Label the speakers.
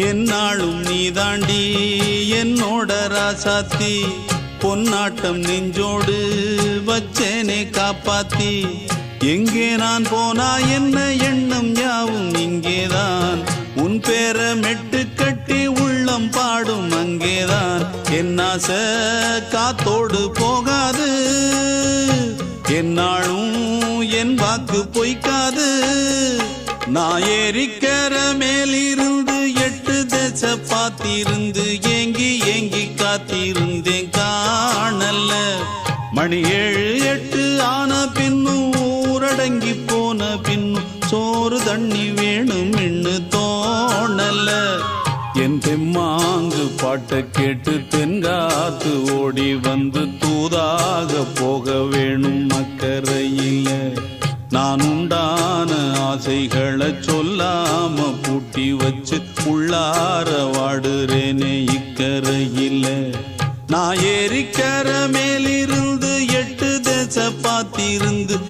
Speaker 1: என்னாலும் நீதாண்டி என்னோட ராசாத்தி பொன்னாட்டம் நெஞ்சோடு வச்சேனே காப்பாத்தி எங்கே நான் போனா என்ன எண்ணம் யாவும் இங்கேதான் உன் பேர மெட்டு கட்டி உள்ளம் பாடும் அங்கேதான் என் ஆசை காத்தோடு போகாது என்னாலும் என் வாக்கு பொய்க்காது நான் ஏறிக்கர மேலிருந்து 8 தேச பார்த்திருந்து ஏங்கி ஏங்கி காத்திருந்தேன் காணல மணி 7 8 ஆன பின்னும் ஊரடங்கி போன பின்னும் சோறு தண்ணி வேணும் இன்னு தோணல என் தெம்மாங்கு பாட்டை கேட்டு தென்காத்து ஓடி வந்து தூதாக போக வேணும் அக்கறையில நான் உண்டான ஆசைகளை சொல்லாம பூட்டி வச்சு உள்ளார வாடுறேனே இக்கரையில நான் ஏறிக்கர மேலிருந்து 8 தேச பார்த்திருந்து